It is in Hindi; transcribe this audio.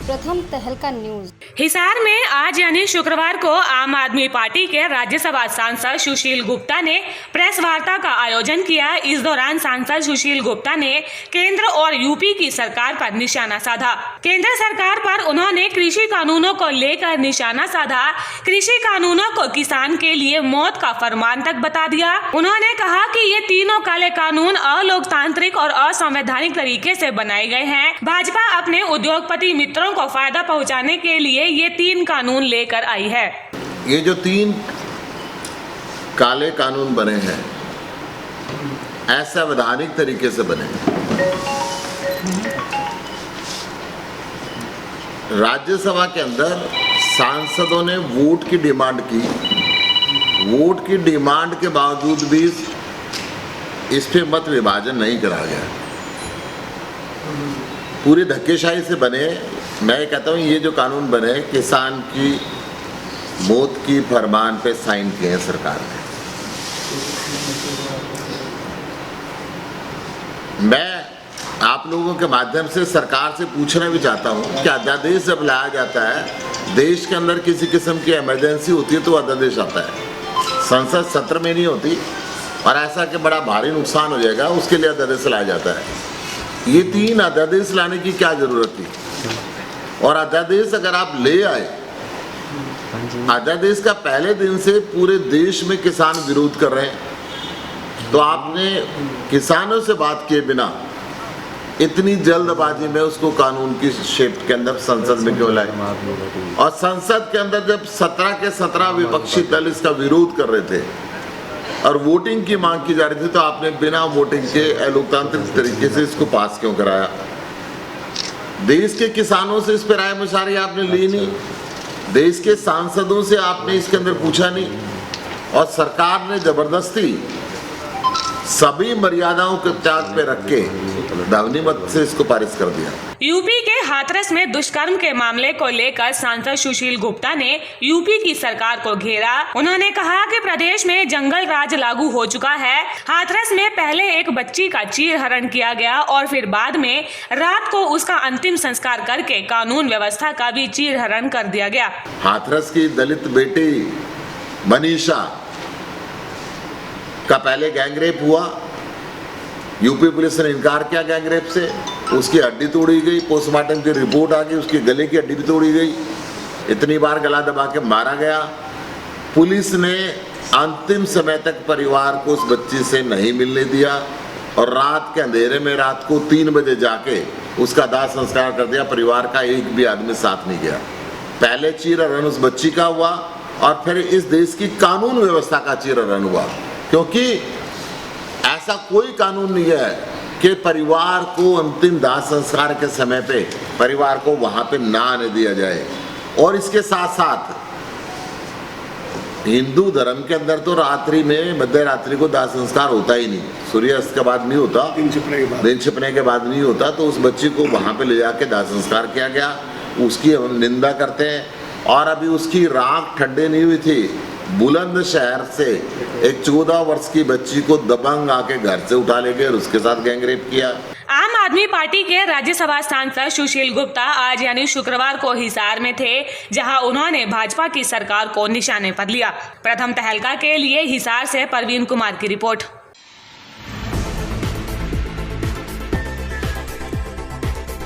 प्रथम तहलका न्यूज। हिसार में आज यानी शुक्रवार को आम आदमी पार्टी के राज्यसभा सांसद सुशील गुप्ता ने प्रेस वार्ता का आयोजन किया। इस दौरान सांसद सुशील गुप्ता ने केंद्र और यूपी की सरकार पर निशाना साधा। केंद्र सरकार पर उन्होंने कृषि कानूनों को लेकर निशाना साधा। कृषि कानूनों को किसान के लिए मौत का फरमान तक बता दिया। उन्होंने कहा कि ये तीनों काले कानून अलोकतांत्रिक और असंवैधानिक तरीके से बनाए गए हैं। भाजपा अपने उद्योगपति मित्रों को फायदा पहुंचाने के लिए ये 3 कानून लेकर आई है। ये जो 3 काले कानून बने हैं असंवैधानिक तरीके से बने हैं। राज्यसभा के अंदर सांसदों ने वोट की डिमांड की। वोट की डिमांड के बावजूद भी इस पे मत विभाजन नहीं करा गया। पूरी धक्केशाही से बने। मैं कहता हूँ ये जो कानून बने किसान की मौत की फरमान पे साइन किए हैं सरकार ने। मैं आप लोगों के माध्यम से सरकार से पूछना भी चाहता हूँ कि अध्यादेश जब लाया जाता है, देश के अंदर किसी किस्म की इमरजेंसी होती है तो अध्यादेश आता है, संसद सत्र में नहीं होती। और ऐसा कि बड़ा भारी नुकसान हो जाएगा उसके लिए अध्यादेश लाया जाता है। ये 3 अध्यादेश लाने की क्या जरूरत थी? और अध्यादेश अगर आप ले आए, अध्यादेश का पहले दिन से पूरे देश में किसान विरोध कर रहे हैं, तो आपने किसानों से बात किए बिना इतनी जल्दबाजी में उसको कानून की शेप के अंदर संसद में क्यों लाए? और संसद के अंदर जब 17 के 17 विपक्षी दल इसका विरोध कर रहे थे और वोटिंग की मांग की जा रही थी, तो आपने बिना वोटिंग के अलोकतांत्रिक तरीके से इसको पास क्यों कराया? देश के किसानों से इस पर राय मशवरा आपने ली नहीं, देश के सांसदों से आपने इसके अंदर पूछा नहीं, और सरकार ने जबरदस्ती सभी मर्यादाओं के त्याग पे रख के दावनी मत से इसको पारित कर दिया। यूपी के हाथरस में दुष्कर्म के मामले को लेकर सांसद सुशील गुप्ता ने यूपी की सरकार को घेरा। उन्होंने कहा कि प्रदेश में जंगल राज लागू हो चुका है। हाथरस में पहले एक बच्ची का चीरहरण किया गया और फिर बाद में रात को उसका अंतिम संस्कार करके कानून व्यवस्था का भी चीरहरण कर दिया गया। हाथरस की दलित बेटी मनीषा का पहले गैंगरेप हुआ। यूपी पुलिस ने इनकार किया गैंगरेप से। उसकी हड्डी तोड़ी गई, पोस्टमार्टम की रिपोर्ट आ गई, उसके गले की हड्डी भी तोड़ी गई। इतनी बार गला दबा के मारा गया। पुलिस ने अंतिम समय तक परिवार को उस बच्ची से नहीं मिलने दिया और रात के अंधेरे में रात को 3 बजे जाके उसका दाह संस्कार कर दिया। परिवार का एक भी आदमी साथ नहीं गया। पहले चीरहरण उस बच्ची का हुआ और फिर इस देश की कानून व्यवस्था का चीरहरण हुआ, क्योंकि ऐसा कोई कानून नहीं है कि परिवार को अंतिम दाह संस्कार के समय पे परिवार को वहां पे ना आने दिया जाए। और इसके साथ साथ हिंदू धर्म के अंदर तो रात्रि में मध्य रात्रि को दाह संस्कार होता ही नहीं, सूर्यास्त के बाद नहीं होता, दिन छिपने के बाद नहीं होता। तो उस बच्ची को वहां पे ले जाके दाह संस्कार किया गया। उसकी हम निंदा करते हैं। और अभी उसकी राख ठंडे नहीं हुई थी, बुलंदशहर से एक 14 वर्ष की बच्ची को दबंग आके घर से उठा ले गए और उसके साथ गैंगरेप किया। आम आदमी पार्टी के राज्यसभा सांसद सुशील गुप्ता आज यानी शुक्रवार को हिसार में थे, जहां उन्होंने भाजपा की सरकार को निशाने पर लिया। प्रथम तहलका के लिए हिसार से परवीन कुमार की रिपोर्ट।